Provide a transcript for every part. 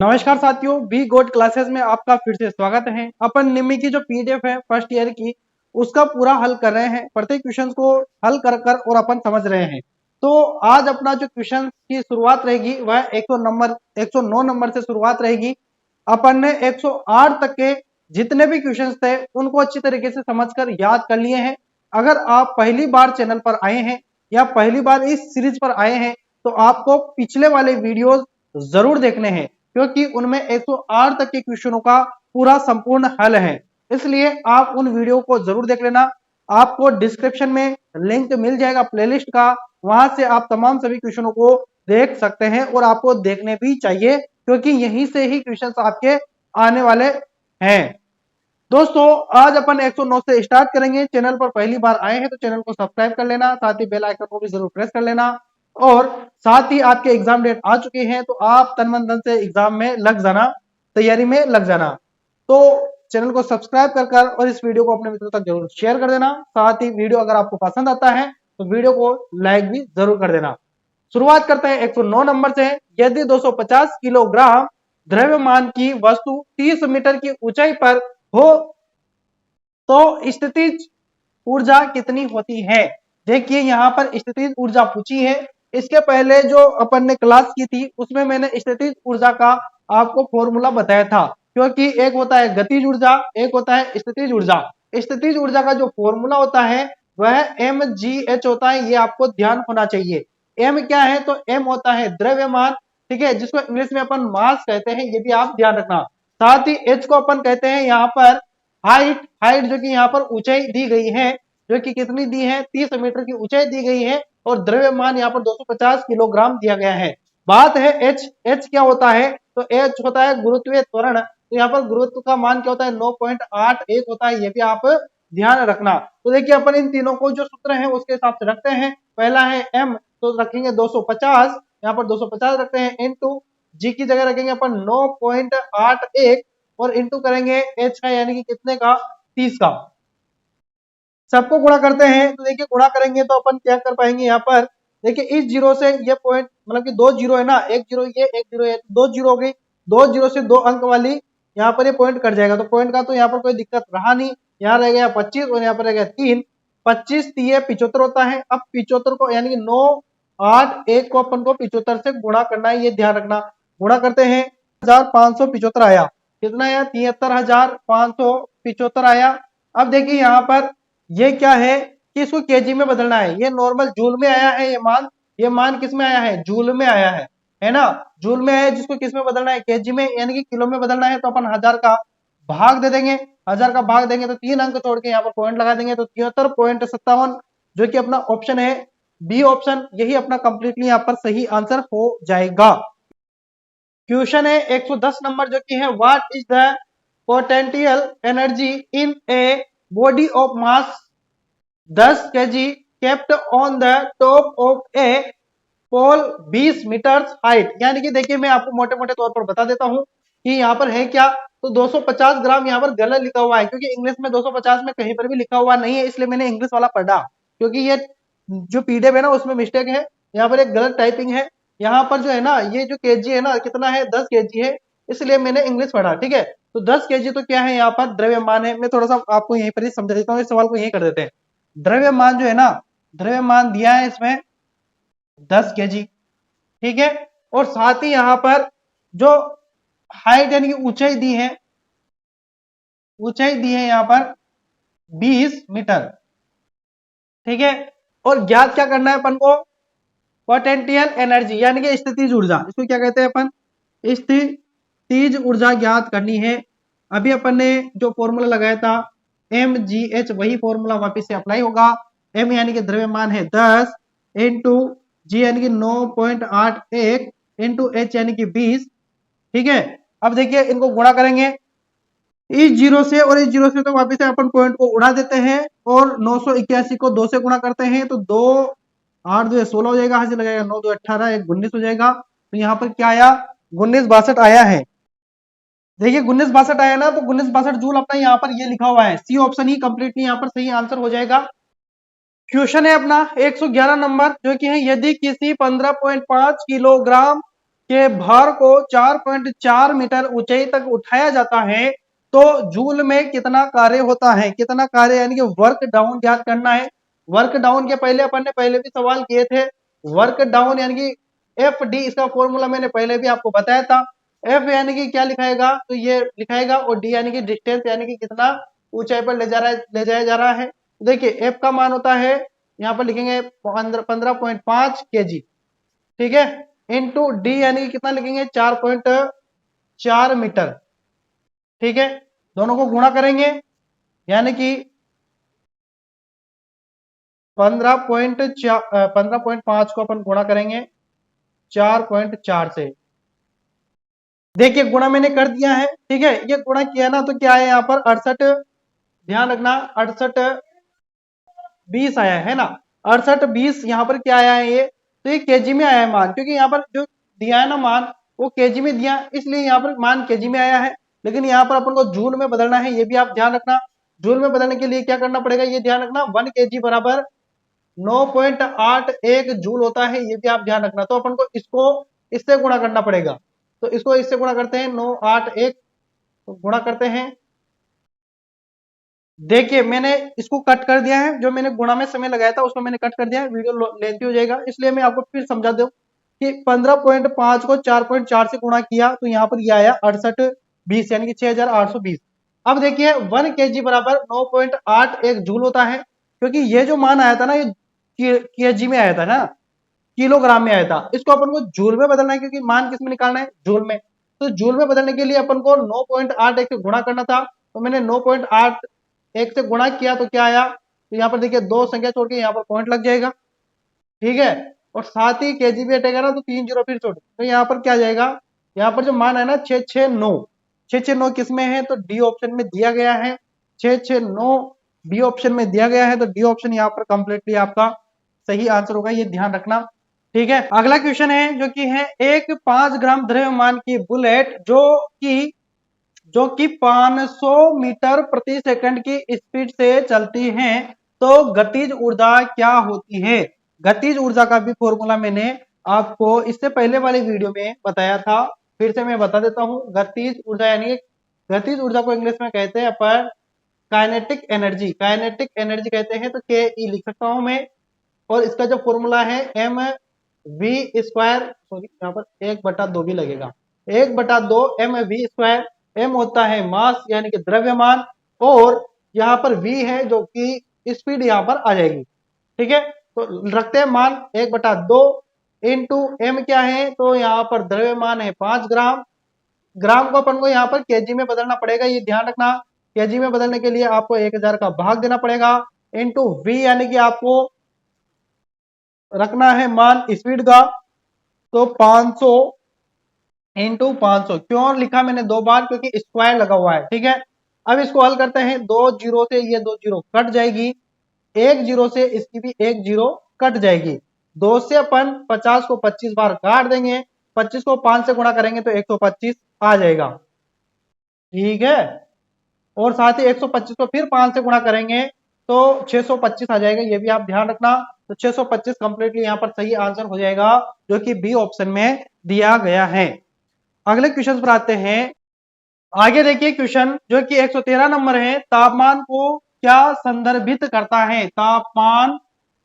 नमस्कार साथियों, बी गोड क्लासेस में आपका फिर से स्वागत है। अपन निम्मी की जो पीडीएफ है फर्स्ट ईयर की, उसका पूरा हल कर रहे हैं। प्रत्येक क्वेश्चन को हल कर कर और अपन समझ रहे हैं। तो आज अपना जो क्वेश्चन की शुरुआत रहेगी वह 109 नंबर से शुरुआत रहेगी। अपन ने 108 तक के जितने भी क्वेश्चन थे उनको अच्छी तरीके से समझकर याद कर लिए हैं। अगर आप पहली बार चैनल पर आए हैं या पहली बार इस सीरीज पर आए हैं तो आपको पिछले वाले वीडियोस जरूर देखने हैं, क्योंकि उनमें 108 तक के क्वेश्चनों का पूरा संपूर्ण हल है। इसलिए आप उन वीडियो को जरूर देख लेना। आपको डिस्क्रिप्शन में लिंक मिल जाएगा प्लेलिस्ट का, वहां से आप तमाम सभी क्वेश्चनों को देख सकते हैं और आपको देखने भी चाहिए, क्योंकि यहीं से ही क्वेश्चन आपके आने वाले हैं। दोस्तों, आज अपन 109 से स्टार्ट करेंगे। चैनल पर पहली बार आए हैं तो चैनल को सब्सक्राइब कर लेना, साथ ही बेल आइकन को भी जरूर प्रेस कर लेना। और साथ ही आपके एग्जाम डेट आ चुके हैं तो आप तन मन धन से एग्जाम में लग जाना, तैयारी में लग जाना। तो चैनल को सब्सक्राइब कर और इस वीडियो को अपने मित्रों तक जरूर शेयर कर देना। साथ ही वीडियो अगर आपको पसंद आता है तो वीडियो को लाइक भी जरूर कर देना। शुरुआत करते हैं 109 नंबर से। यदि 250 किलोग्राम द्रव्यमान की वस्तु 30 मीटर की ऊंचाई पर हो तो स्थितिज ऊर्जा कितनी होती है। देखिए, यहाँ पर स्थितिज ऊर्जा पूछी है। इसके पहले जो अपन ने क्लास की थी उसमें मैंने स्थितिज ऊर्जा का आपको फॉर्मूला बताया था, क्योंकि एक होता है गतिज ऊर्जा, एक होता है स्थितिज ऊर्जा। स्थितिज ऊर्जा का जो फॉर्मूला होता है वह mgh होता है। ये आपको ध्यान होना चाहिए। m क्या है तो m होता है द्रव्यमान, ठीक है, जिसको इंग्लिश में अपन मास कहते हैं, ये भी आप ध्यान रखना। साथ ही h को अपन कहते हैं यहाँ पर हाइट। हाइट जो कि यहाँ पर ऊंचाई दी गई है, जो कि कितनी दी है 30 मीटर की ऊंचाई दी गई है। और द्रव्यमान यहाँ पर 250 किलोग्राम दिया गया है। बात है एच। एच क्या होता है तो एच होता है गुरुत्वीय त्वरण। तो यहाँ पर गुरुत्व का मान क्या होता है 9.81 होता है, ये भी आप ध्यान रखना। तो देखिए, अपन इन तीनों को जो सूत्र है उसके हिसाब से रखते हैं। पहला है एम, तो रखेंगे 250, यहाँ पर 250 रखते हैं। इनटू जी की जगह रखेंगे अपन 9.81 और इंटू करेंगे एच का, यानी कि कितने का 30 का। सबको गुणा करते हैं तो देखिए, गुणा करेंगे तो अपन क्या कर पाएंगे यहाँ पर। देखिए, इस जीरो से ये पॉइंट, मतलब कि दो जीरो है ना, एक जीरो ये एक जीरो है, दो जीरो हो गई। दो जीरो से दो अंक वाली यहाँ पर ये पॉइंट कट जाएगा, तो पॉइंट का तो यहाँ पर कोई दिक्कत रहा नहीं। यहाँ रह गया 25 और यहाँ पर रह गया 3। 25 3 75 होता है। अब 75 को यानी कि 981 को अपन को 75 से गुणा करना है, ये ध्यान रखना। गुणा करते हैं 1575 आया। कितना आया 73,575 आया। अब देखिए यहाँ पर ये क्या है कि इसको केजी में बदलना है। ये नॉर्मल जूल में आया है, ये मान किस में आया है जूल में आया है ना, जूल में है, जिसको किस में बदलना है केजी में, यानी कि किलो में बदलना है। तो अपन 1000 का भाग दे देंगे। 1000 का भाग देंगे तो 3 अंक छोड़ के यहाँ पर पॉइंट लगा देंगे, तो 73.57 जो कि अपना ऑप्शन है बी ऑप्शन, यही अपना कंप्लीटली यहाँ पर सही आंसर हो जाएगा। क्वेश्चन है 110 नंबर, जो कि है what is the potential energy in a body of mass 10 kg kept on the top of a pole 20 metre height. यानी कि देखिए, मैं आपको मोटे मोटे तौर पर बता देता हूं कि यहाँ पर है क्या। तो 250 ग्राम यहाँ पर गलत लिखा हुआ है, क्योंकि इंग्लिश में 250 में कहीं पर भी लिखा हुआ नहीं है, इसलिए मैंने इंग्लिश वाला पढ़ा। क्योंकि ये जो पीडीएफ है ना उसमें मिस्टेक है, यहाँ पर एक गलत टाइपिंग है। यहाँ पर जो है ना, ये जो केजी है ना कितना है 10 केजी है, इसलिए मैंने इंग्लिश पढ़ा, ठीक है। तो 10 केजी तो क्या है यहाँ पर द्रव्यमान है। मैं थोड़ा सा आपको यहीं पर ही समझा देता हूँ, इस सवाल को यहीं कर देते हैं। द्रव्यमान जो है ना, द्रव्यमान दिया है इसमें 10 केजी, ठीक है। और साथ ही यहाँ पर जो हाइट यानी कि ऊंचाई दी है, ऊंचाई दी है यहाँ पर 20 मीटर, ठीक है। और ज्ञात क्या करना है अपन को, पोटेंशियल एनर्जी यानी कि स्थितिज ऊर्जा, इसको क्या कहते हैं अपन, स्थितिज ऊर्जा ज्ञात करनी है। अभी अपन ने जो फॉर्मूला लगाया था mgh, वही फॉर्मूला वापस से अप्लाई होगा। m यानी कि द्रव्यमान है 10 इंटू g यानी कि 9.81 इंटू h यानी कि 20, ठीक है। अब देखिए, इनको गुणा करेंगे इस जीरो से और इस जीरो से, तो वापस से अपन पॉइंट को उड़ा देते हैं और 981 को 2 से गुणा करते हैं तो 2 8 2 16 हो जाएगा, हाथ से लगेगा 9 2 18 1 19 हो जाएगा। तो यहाँ पर क्या आया 1962 आया है। देखिए 1962 आया ना, तो 1962 जूल अपना यहाँ पर ये लिखा हुआ है, सी ऑप्शन ही कंप्लीटली यहाँ पर सही आंसर हो जाएगा। क्वेश्चन है अपना 111 नंबर, जो कि है यदि किसी 15.5 किलोग्राम के भार को 4.4 मीटर ऊंचाई तक उठाया जाता है तो जूल में कितना कार्य होता है, कितना कार्य यानी कि वर्क डाउन ज्ञात करना है। वर्क डाउन के पहले अपन ने पहले भी सवाल किए थे। वर्क डाउन यानी कि एफ डी, इसका फॉर्मूला मैंने पहले भी आपको बताया था। एफ यानी कि क्या लिखाएगा, तो ये लिखाएगा, और डी यानी कि डिस्टेंस यानी कि कितना ऊंचाई पर ले जाया जा रहा है। देखिए एफ का मान होता है, यहाँ पर लिखेंगे 15.5 kg, ठीक है, इंटू डी यानी कि कितना लिखेंगे 4.4 मीटर, ठीक है। दोनों को गुणा करेंगे यानी कि 15.5 को अपन गुणा करेंगे 4.4 से। देखिए गुणा मैंने कर दिया है, ठीक है। ये गुणा किया ना तो क्या है यहाँ पर 68, ध्यान रखना 68 20 आया है ना। 68 20 यहाँ पर क्या आया है, ये तो ये केजी में आया है मान, क्योंकि यहाँ पर जो दिया है ना मान वो केजी में दिया, इसलिए यहाँ पर मान केजी में आया है। लेकिन यहाँ पर अपन को जूल में बदलना है, ये भी आप ध्यान रखना। जूल में बदलने के लिए क्या करना पड़ेगा, ये ध्यान रखना, 1 kg बराबर 9.81 जूल होता है, ये भी आप ध्यान रखना। तो अपन को इसको इससे गुणा करना पड़ेगा, तो इसको इससे गुणा करते हैं 981, तो गुणा करते हैं। देखिए मैंने इसको कट कर दिया है, जो मैंने गुणा में समय लगाया था उसको मैंने कट कर दिया है, वीडियो लेंथी हो जाएगा, इसलिए मैं आपको फिर समझा दूं कि 15.5 को 4.4 से गुणा किया तो यहाँ पर यह आया 6820 यानी कि 6820। अब देखिए 1 kg बराबर 9.81 जूल होता है, क्योंकि ये जो मान आया था ना ये केजी में आया था ना, किलोग्राम में आया था। इसको अपन को जूल में बदलना है, क्योंकि मान किस में निकालना है, जूल में। तो जूल में बदलने के लिए अपन को 9.81 से गुणा करना था, तो मैंने 9.81 से गुणा किया तो क्या आया, तो यहाँ पर देखिए दो संख्या छोड़ के यहाँ पर पॉइंट लग जाएगा, ठीक है। और साथ ही केजी भी हटेगा ना तो 3 जीरो फिर छोड़, तो यहाँ पर क्या जाएगा, यहाँ पर जो मान है ना 669 किस में है, तो डी ऑप्शन में दिया गया है। 669 डी ऑप्शन में दिया गया है, तो डी ऑप्शन यहाँ पर कंप्लीटली आपका सही आंसर होगा, ये ध्यान रखना, ठीक है। अगला क्वेश्चन है जो कि है एक 5 ग्राम द्रव्यमान की बुलेट जो कि 500 मीटर प्रति सेकंड की स्पीड से चलती है तो गतिज ऊर्जा क्या होती है। गतिज ऊर्जा का भी फॉर्मूला मैंने आपको इससे पहले वाले वीडियो में बताया था, फिर से मैं बता देता हूं। गतिज ऊर्जा यानी गतिज ऊर्जा को इंग्लिश में कहते हैं अपन काइनेटिक एनर्जी, काइनेटिक एनर्जी कहते हैं, तो के ई लिख सकता हूं मैं। और इसका जो फॉर्मूला है एम वी स्क्वायर, सॉरी यहाँ पर 1/2 भी लगेगा, 1/2 एम वी स्क्वायर। एम होता है मास यानी कि द्रव्यमान, और यहाँ पर वी है जो कि स्पीड यहाँ पर आ जाएगी, ठीक है। तो रखते हैं मान 1/2 इंटू एम क्या है, तो यहाँ पर द्रव्यमान है 5 ग्राम। ग्राम को अपन को यहाँ पर केजी में बदलना पड़ेगा, ये ध्यान रखना। केजी में बदलने के लिए आपको 1000 का भाग देना पड़ेगा, इंटू वी यानी कि आपको रखना है मान स्पीड का, तो 500 इंटू 500। क्यों लिखा मैंने 2 बार, क्योंकि स्क्वायर लगा हुआ है, ठीक है। अब इसको हल करते हैं, 2 जीरो से ये 2 जीरो कट जाएगी, 1 जीरो से इसकी भी 1 जीरो कट जाएगी। 2 से अपन 50 को 25 बार काट देंगे, 25 को 5 से गुणा करेंगे तो 125 आ जाएगा, ठीक है। और साथ ही 125 को फिर 5 से गुणा करेंगे तो 625 आ जाएगा, ये भी आप ध्यान रखना। तो 625 कंप्लीटली यहाँ पर सही आंसर हो जाएगा, जो कि बी ऑप्शन में दिया गया है। अगले क्वेश्चन पर आते हैं। आगे देखिए क्वेश्चन जो कि 113 नंबर है, तापमान को क्या संदर्भित करता है, तापमान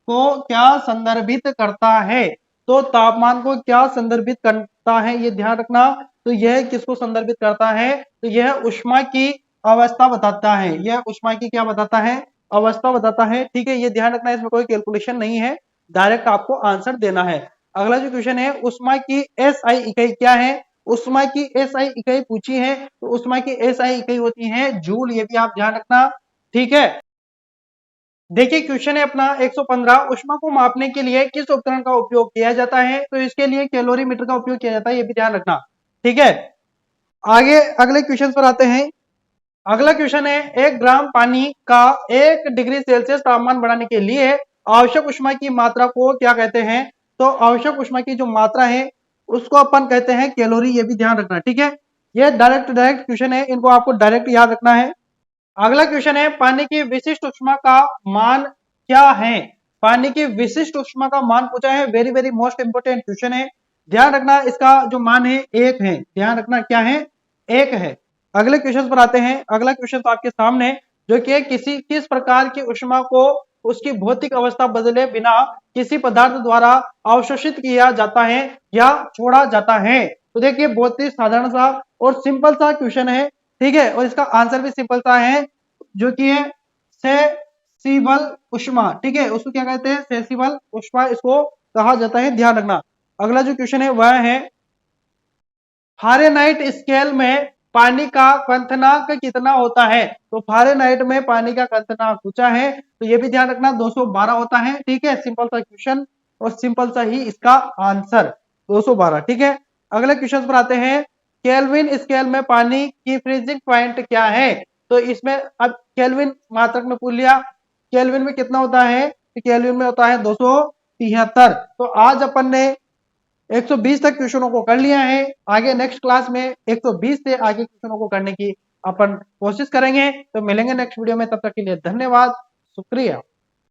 को क्या संदर्भित करता है। तो तापमान को क्या संदर्भित करता है, ये ध्यान रखना। तो यह किसको संदर्भित करता है, तो यह ऊष्मा की अवस्था बताता है, यह ऊष्मा की क्या बताता है, अवस्था बताता है, ठीक है। ये ध्यान रखना, इसमें कोई कैलकुलेशन नहीं है, डायरेक्ट आपको आंसर देना है। अगला जो क्वेश्चन है, ऊष्मा की एसआई इकाई क्या है। ऊष्मा की एसआई इकाई पूछी है, तो ऊष्मा की एसआई इकाई होती है जूल, ये भी आप ध्यान रखना, ठीक है। देखिए क्वेश्चन है अपना 115, ऊष्मा को मापने के लिए किस उपकरण का उपयोग किया जाता है, तो इसके लिए कैलोरीमीटर का उपयोग किया जाता है, ये भी ध्यान रखना, ठीक है। आगे अगले क्वेश्चन पर आते हैं। अगला क्वेश्चन है, 1 ग्राम पानी का 1 डिग्री सेल्सियस तापमान बढ़ाने के लिए आवश्यक ऊष्मा की मात्रा को क्या कहते हैं। तो आवश्यक ऊष्मा की जो मात्रा है उसको अपन कहते हैं कैलोरी, ये भी ध्यान रखना, ठीक है। ये डायरेक्ट क्वेश्चन है, इनको आपको डायरेक्ट याद रखना है। अगला क्वेश्चन है, पानी की विशिष्ट ऊष्मा का मान क्या है। पानी की विशिष्ट ऊष्मा का मान पूछा है, very very most important question है। ध्यान रखना इसका जो मान है 1 है, ध्यान रखना क्या है 1 है। अगले क्वेश्चन पर आते हैं। अगला क्वेश्चन तो आपके सामने है, जो कि किस प्रकार की ऊष्मा को उसकी भौतिक अवस्था बदले बिना किसी पदार्थ द्वारा अवशोषित किया जाता है या छोड़ा जाता है। तो देखिए बहुत ही साधारण सा और सिंपल सा क्वेश्चन है, ठीक है, और इसका आंसर भी सिंपल सा है, जो कि है सेसिबल ऊष्मा, ठीक है, उसको क्या कहते हैं सेसिबल ऊष्मा इसको कहा जाता है, ध्यान रखना। अगला जो क्वेश्चन है वह है फारेनहाइट स्केल में पानी का क्वथनांक कितना होता है। तो फारेनहाइट में पानी का क्वथनांक पूछा है, तो ये भी ध्यान रखना 212 होता है, ठीक है, सिंपल सा क्वेश्चन और सिंपल सा ही इसका आंसर 212, ठीक है। अगले क्वेश्चन पर आते हैं। केल्विन स्केल में पानी की फ्रीजिंग पॉइंट क्या है। तो इसमें अब केल्विन मात्रक में पूछ लिया, केल्विन में कितना होता है, तो केल्विन में होता है 273। तो आज अपन ने 120 तक क्वेश्चनों को कर लिया है। आगे नेक्स्ट क्लास में 120 से आगे क्वेश्चनों को करने की अपन कोशिश करेंगे। तो मिलेंगे नेक्स्ट वीडियो में, तब तक के लिए धन्यवाद, शुक्रिया।